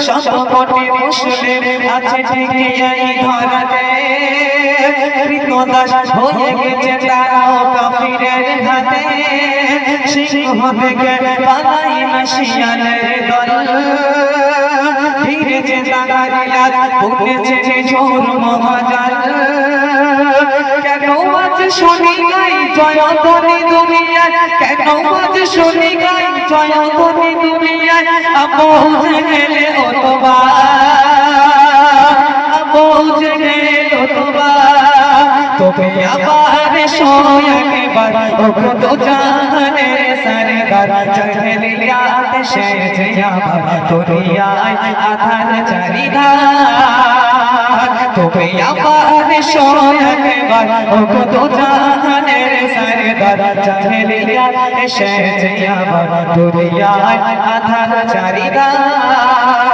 শতকোটি মুসলিম আছে ঠিকই এই ধরাতে কৃতদাস হয়ে গেছে তারাও কাফিরের হাতে সিংহ থেকে পালাই না শিয়ালের দল ফিরেছে জাগারিয়ার উঠেছে ঝোর মহাজাল কেন আজ শুনি গাই জয়ধ্বনি দুনিয়ায় কেন আজ শুনি গাই জয়ধ্বনি দুনিয়ায় আবু জেহেল অতবা আবু জেহেল অতবা তবে আবার একবার ও কত জাহানের সরদার জেহেলিয়াত শেষ আমার দুনিয়ায় আধার চারিধার তবে আবার একবার ও কত জাহানের সরদার জেহেলিয়াত শেষ আমার দুনিয়ায় আধার চারিধার